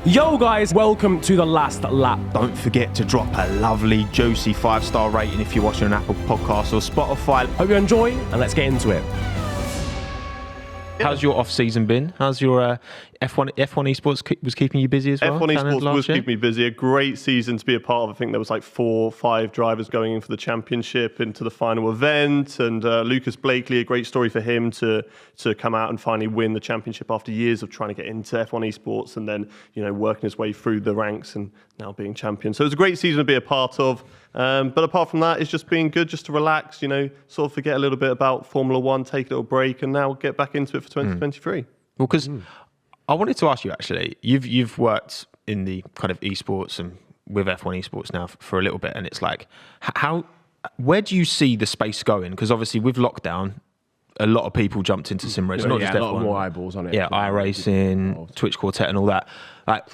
Yo guys, welcome to The Last Lap. Don't forget to drop a lovely, juicy 5-star rating if you're watching on Apple Podcasts or Spotify. Hope you enjoy, and let's get into it. How's your off-season been? How's your F1 Esports was keeping you busy as well? F1 Esports was keeping me busy. A great season to be a part of. I think there was like 4 or 5 drivers going in for the championship into the final event. And Lucas Blakely, a great story for him to come out and finally win the championship after years of trying to get into F1 Esports and then, working his way through the ranks and now being champion. So it was a great season to be a part of. But apart from that, it's just been good just to relax, sort of forget a little bit about Formula One, take a little break, and now get back into it for 2023. Well, because I wanted to ask you, actually, you've worked in the kind of esports and with F1 Esports now for a little bit, and it's like, where do you see the space going? Because obviously with lockdown, a lot of people jumped into sim racing, not just F1. A lot more eyeballs on it. Yeah, iRacing, Twitch Quartet and all that. Like,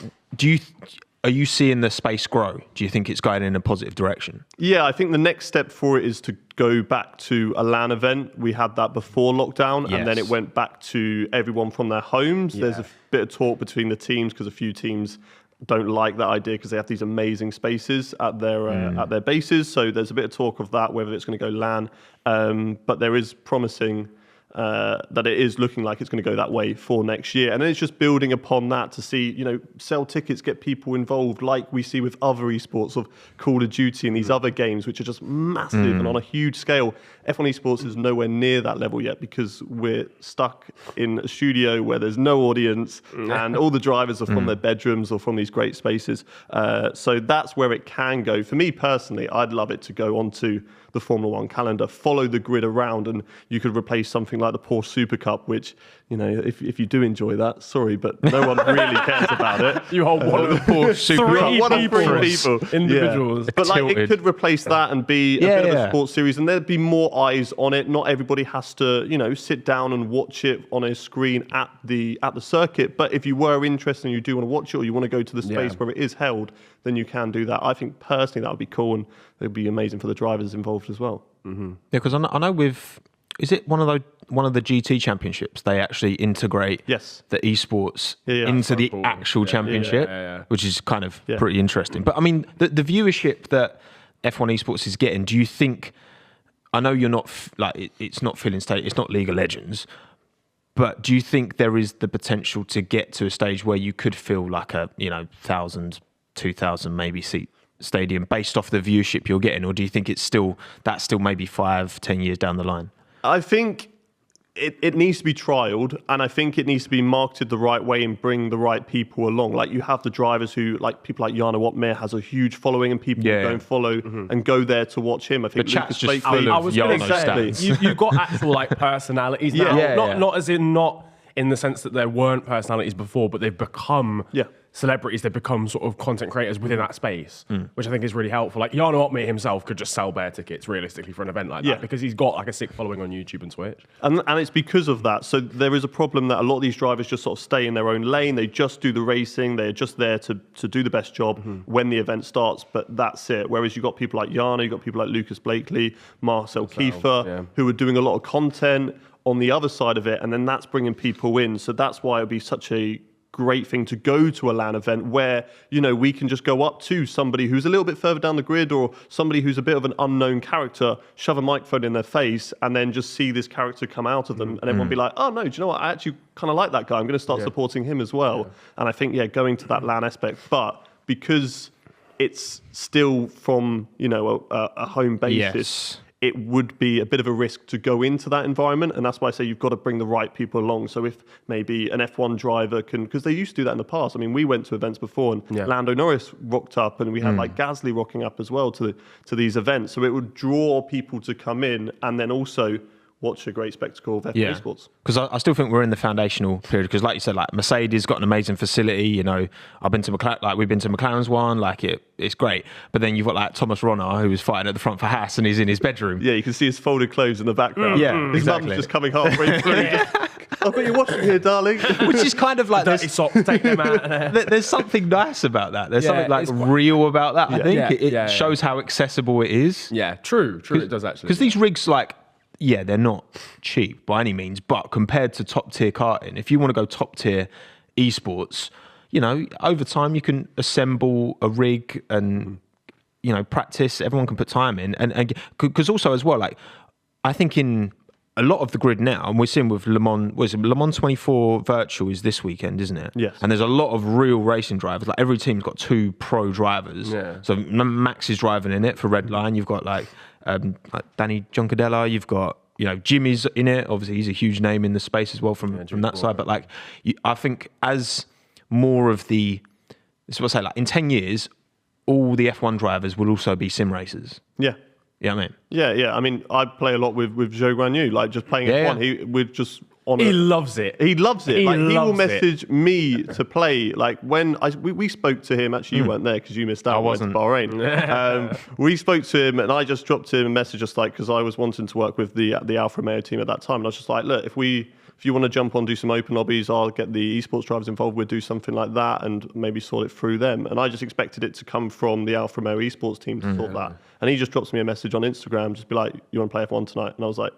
are you seeing the space grow? Do you think it's going in a positive direction? Yeah, I think the next step for it is to go back to a LAN event. We had that before lockdown, and then it went back to everyone from their homes. Yeah. There's a bit of talk between the teams because a few teams don't like that idea because they have these amazing spaces at their bases. So there's a bit of talk of that, whether it's going to go LAN. But there is promising that it is looking like it's going to go that way for next year. And then it's just building upon that to see, sell tickets, get people involved like we see with other esports of Call of Duty and these other games, which are just massive and on a huge scale. F1 Esports is nowhere near that level yet because we're stuck in a studio where there's no audience and all the drivers are from their bedrooms or from these great spaces. So that's where it can go. For me personally, I'd love it to go onto the Formula One calendar, follow the grid around, and you could replace something like the Porsche Super Cup, which, if you do enjoy that, sorry, but no one really cares about it. You hold one of the Porsche Super Cup. One of 3 people. Individuals. Yeah. But it could replace that and be a bit of a sports series, and there'd be more eyes on it. Not everybody has to, sit down and watch it on a screen at the circuit. But if you were interested and you do want to watch it, or you want to go to the space where it is held, then you can do that. I think personally that would be cool, and it would be amazing for the drivers involved as well. Mm-hmm. Yeah, because I know is it one of the GT championships? They actually integrate the esports into the actual championship, which is kind of pretty interesting. But I mean, the viewership that F1 Esports is getting, do you think? I know you're not it's not filling state, it's not League of Legends, but do you think there is the potential to get to a stage where you could feel like a 1,000, 2,000 maybe seat stadium based off the viewership you're getting, or do you think that's still maybe 5-10 years down the line? I think it needs to be trialed, and I think it needs to be marketed the right way and bring the right people along. Like, you have the drivers who, like people like Jana Wattmeijer, has a huge following, and people go and follow and go there to watch him. I think the chat's just full of Jana stats. You've got actual personalities now. Not as in not in the sense that there weren't personalities before, but they've become celebrities. They've become sort of content creators within that space, which I think is really helpful. Like, Jana Wattmeijer himself could just sell bare tickets realistically for an event like that because he's got like a sick following on YouTube and Twitch. And it's because of that. So there is a problem that a lot of these drivers just sort of stay in their own lane. They just do the racing. They're just there to do the best job when the event starts, but that's it. Whereas you've got people like Jana, you've got people like Lucas Blakely, Marcel Kiefer, who are doing a lot of content on the other side of it, and then that's bringing people in. So that's why it would be such a great thing to go to a LAN event where, we can just go up to somebody who's a little bit further down the grid, or somebody who's a bit of an unknown character, shove a microphone in their face, and then just see this character come out of them, and everyone be like, oh no, do you know what? I actually kind of like that guy. I'm going to start supporting him as well. And I think, going to that LAN aspect, but because it's still from, a home basis, it would be a bit of a risk to go into that environment. And that's why I say you've got to bring the right people along. So if maybe an F1 driver can, because they used to do that in the past. I mean, we went to events before and Lando Norris rocked up, and we had like Gasly rocking up as well to these events. So it would draw people to come in and then also watch a great spectacle of F1 Esports. Because I still think we're in the foundational period. Because like you said, like Mercedes got an amazing facility. I've been to McLaren, we've been to McLaren's one. It's great. But then you've got like Thomas Ronner, who was fighting at the front for Haas, and he's in his bedroom. Yeah, you can see his folded clothes in the background. His mum's just coming halfway through. I've got you watching here, darling. Which is kind of like dirty socks, take them out. There's something nice about that. There's something like real about that. I think it shows how accessible it is. Yeah, true. It does actually. Because these rigs, they're not cheap by any means, but compared to top tier karting, if you want to go top tier esports, over time you can assemble a rig and, practice. Everyone can put time in. And because also as well, like, I think in a lot of the grid now, and we're seeing with Le Mans 24 Virtual is this weekend, isn't it? Yes. And there's a lot of real racing drivers. Like every team's got 2 pro drivers. Yeah. So Max is driving in it for Redline. You've got like Danny Giancadella. You've got Jimmy's in it. Obviously, he's a huge name in the space as well from that side. But like, I think as more of this is what I say. Like in 10 years, all the F1 drivers will also be sim racers. Yeah. Yeah, I mean. Yeah. I mean, I play a lot with Zhou Guanyu, like just playing F1. Yeah. We're just He loves it. He loves it. He will message me to play. Like when we spoke to him. Actually, you weren't there because you missed out. I wasn't. To Bahrain. We spoke to him, and I just dropped him a message, just like because I was wanting to work with the Alfa Romeo team at that time, and I was just like, look, if you want to jump on, do some open lobbies, I'll get the esports drivers involved. We'll do something like that and maybe sort it through them. And I just expected it to come from the Alfa Romeo esports team to sort that. And he just drops me a message on Instagram, just be like, you want to play F1 tonight? And I was like,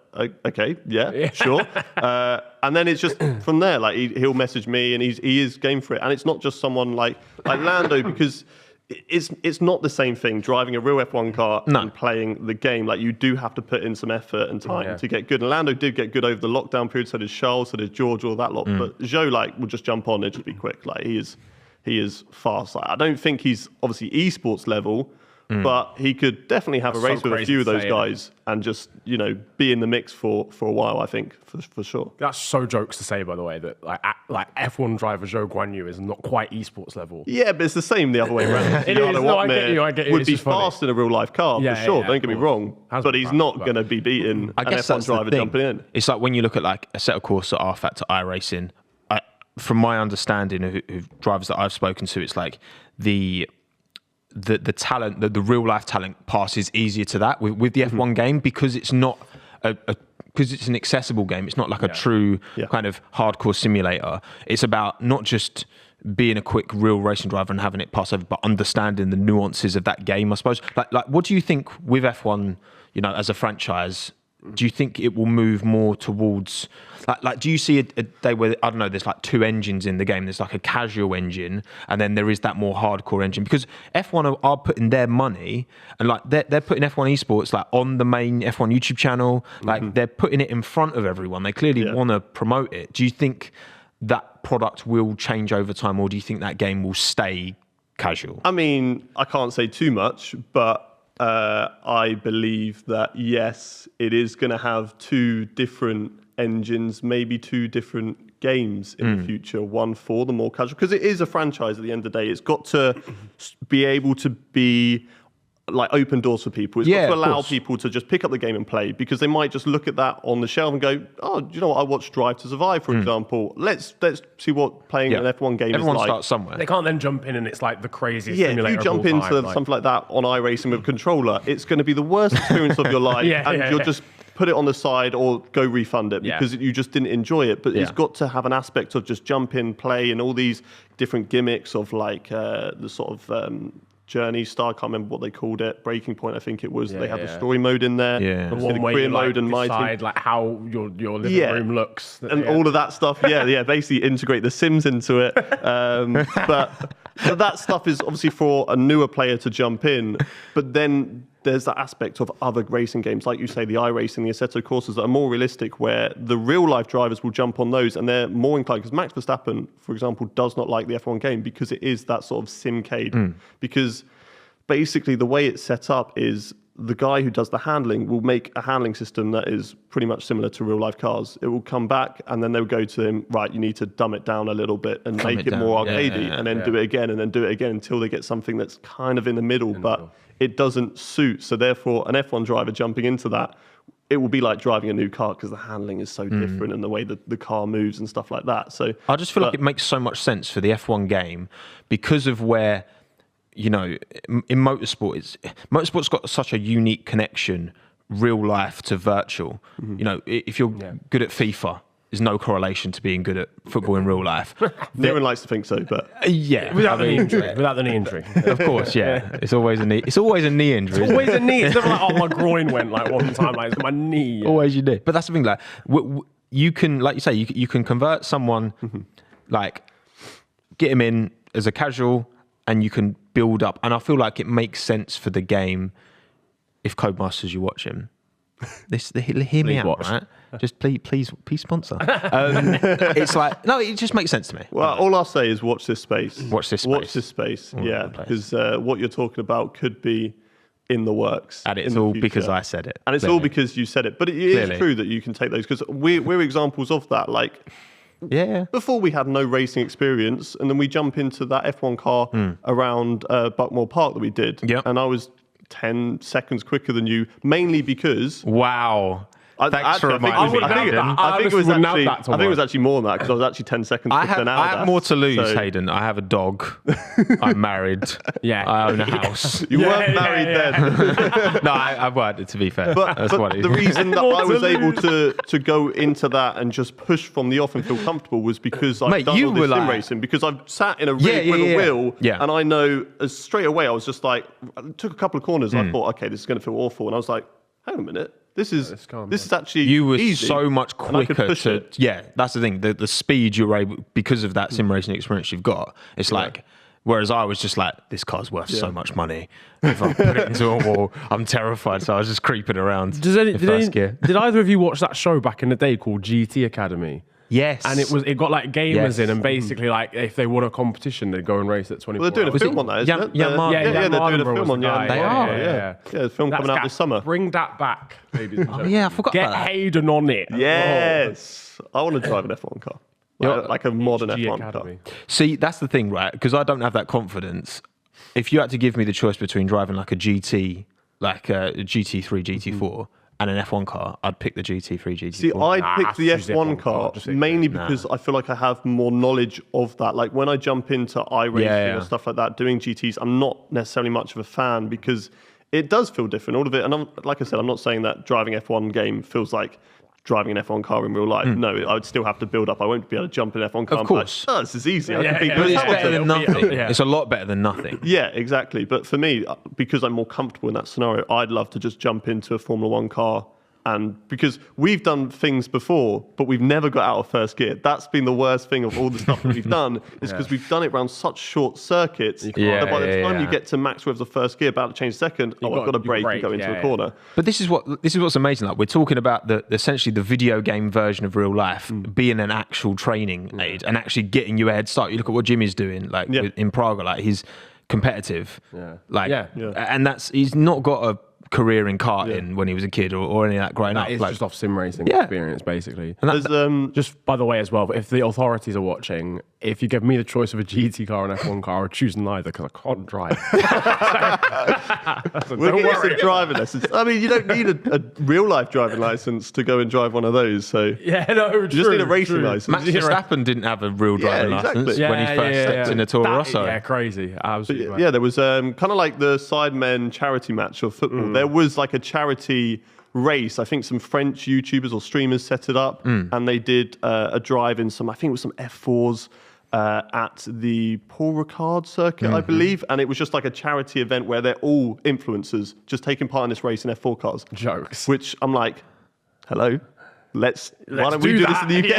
okay, yeah. Sure. And then it's just from there, like he'll message me and he is game for it. And it's not just someone like Lando, because it's not the same thing driving a real F1 car and playing the game. Like you do have to put in some effort and time to get good. And Lando did get good over the lockdown period. So did Charles, so did George, all that lot. But Zhou will just jump on and just be quick. Like he is fast. Like, I don't think he's obviously esports level, but he could definitely have a race with a few of those guys and just be in the mix for a while. I think for sure. That's so jokes to say, by the way, that like F1 driver Zhou Guanyu is not quite esports level. Yeah, but it's the same the other way around. It is. No, I get you. Would be fast in a real life car for sure. Don't get me wrong, but he's not going to be beating an F1 driver jumping in. It's like when you look at like a set of course at R-Factor iRacing. From my understanding of drivers that I've spoken to, it's like the talent, the real life talent passes easier to that with the F1 game because it's not because it's an accessible game. It's not like a true kind of hardcore simulator. It's about not just being a quick real racing driver and having it pass over, but understanding the nuances of that game, I suppose. Like what do you think with F1, as a franchise? Do you think it will move more towards like do you see a day where, I don't know, there's like 2 engines in the game? There's like a casual engine and then there is that more hardcore engine, because F1 are putting their money and like they're putting F1 esports like on the main F1 YouTube channel. Like they're putting it in front of everyone. They clearly want to promote it. Do you think that product will change over time, or do you think that game will stay casual? I mean, I can't say too much, but I believe that, yes, it is going to have 2 different engines, maybe 2 different games in the future, one for the more casual, because it is a franchise at the end of the day. It's got to be able to be like open doors for people. It's got to allow people to just pick up the game and play, because they might just look at that on the shelf and go, oh, do you know what? I watched Drive to Survive, for example. Let's see what playing an F1 game is like. Everyone starts somewhere. They can't then jump in and it's like the craziest simulator. If you jump into something like that on iRacing with a controller, it's going to be the worst experience of your life, you'll just put it on the side or go refund it because you just didn't enjoy it. But it's got to have an aspect of just jump in, play, and all these different gimmicks of like the sort of Journey Star, I can't remember what they called it. Breaking Point, I think it was. They had the story mode in there. The one where career you mode and decide like how your living room looks. And all of that stuff. Basically integrate the Sims into it. But that stuff is obviously for a newer player to jump in. But then there's that aspect of other racing games, like you say, the iRacing, the Assetto Corsas, that are more realistic, where the real life drivers will jump on those and they're more inclined, because Max Verstappen, for example, does not like the F1 game because it is that sort of simcade. Because basically the way it's set up is the guy who does the handling will make a handling system that is pretty much similar to real life cars. It will come back and then they'll go to him, right, you need to dumb it down a little bit and make it more arcadey, and then do it again and then do it again until they get something that's kind of in the middle, but it doesn't suit. So therefore, an F1 driver jumping into that, it will be like driving a new car because the handling is so different and the way that the car moves and stuff like that. So I just feel like it makes so much sense for the F1 game because of where, in motorsport's got such a unique connection, real life to virtual. If you're good at FIFA, there's no correlation to being good at football in real life. Niran likes to think so, but without the knee injury, of course, it's always a knee. It's always a knee injury. It's always a knee. It's never like, oh, my groin went like one time, like it's my knee. Yeah. Always you do. But that's the thing. Like you can, like you say, you can convert someone, like get him in. as a casual, and you can build up. And I feel like it makes sense for the game if Codemasters, you watch him. Hear me out, right? Just please sponsor. It's like, no, it just makes sense to me. Well, all I'll say is watch this space. Watch this space. Yeah, because what you're talking about could be in the works. And it's all because I said it. And it's all because you said it. But it is true that you can take those, because we're examples of that. Like, before we had no racing experience, and then we jump into that F1 car around Buckmore Park that we did. Yep. And I was 10 seconds quicker than you, mainly because... Wow. Thanks for reminding me. I think it was actually more than that, because I was actually 10 seconds quicker than I have more to lose, Hayden. I have a dog. I'm married. I own a house. You weren't married then. No, I weren't, to be fair. But the reason that I was able to go into that and just push from the off and feel comfortable was because I've done all this sim racing, because I've sat in a rig with a wheel, and I know straight away I was just like, I took a couple of corners and I thought, okay, this is going to feel awful. And I was like, hang on a minute. This is actually you were easy, so much quicker to that's the thing, the speed you're able, because of that sim racing experience you've got, it's like, whereas I was just like, this car's worth so much money, if I put it into a wall I'm terrified, so I was just creeping around. Did either of you watch that show back in the day called GT Academy? Yes. And it got like gamers in, and basically like if they won a competition, they'd go and race at 24 Well, they're doing a film on that, isn't it? They're doing a film on that. They are. Yeah, there's a film coming out this summer. Bring that back, ladies and gentlemen. I forgot Get about that. Hayden on it. Yes. I want to drive an F1 car. Like a modern F1 Academy. car. See, that's the thing, right? Because I don't have that confidence. If you had to give me the choice between driving like a GT, like a GT3, GT4, and an F1 car, I'd pick the GT3, GT4. See, I'd pick the F1 car mainly because I feel like I have more knowledge of that. Like when I jump into iRacing or stuff like that, doing GTs, I'm not necessarily much of a fan because it does feel different, all of it. And like I said, I'm not saying that driving F1 game feels like driving an F1 car in real life. No, I would still have to build up. I won't be able to jump in an F1 car. Of course. Like, this is easy. But it's better than nothing. It's a lot better than nothing. Yeah, exactly. But for me, because I'm more comfortable in that scenario, I'd love to just jump into a Formula One car. And because we've done things before, but we've never got out of first gear. That's been the worst thing of all the stuff that we've done, is because we've done it around such short circuits that by the time you get to max revs of first gear, about to change second, I've got to brake and go into a corner. But this is what's amazing. Like we're talking about essentially the video game version of real life being an actual training aid and actually getting you a head start. You look at what Jimmy's doing, like in Prague, like he's competitive, and he's not got a career in karting when he was a kid or any of that growing up. It's just off sim racing experience, basically. And just by the way as well, if the authorities are watching, if you give me the choice of a GT car and F1 car, I would choose neither because I can't drive. We'll get some driving lessons. I mean, you don't need a real life driving license to go and drive one of those. So you just need a racing license. Max Verstappen didn't have a real driving license when he first stepped in a Toro Rosso. Yeah, crazy. Absolutely. Yeah, there was kind of like the Sidemen charity match of football. There was like a charity race. I think some French YouTubers or streamers set it up, and they did a drive in some, I think it was some F4s at the Paul Ricard circuit, I believe. And it was just like a charity event where they're all influencers just taking part in this race in F4 cars. Jokes. Which I'm like, hello. Why don't we do this in the UK?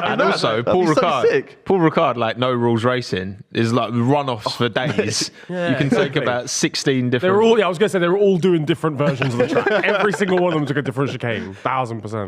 And also, Paul Ricard, like no rules racing, is like runoffs for days. You can take about 16 different. I was going to say they were all doing different versions of the track. Every single one of them took a different chicane, 1000%.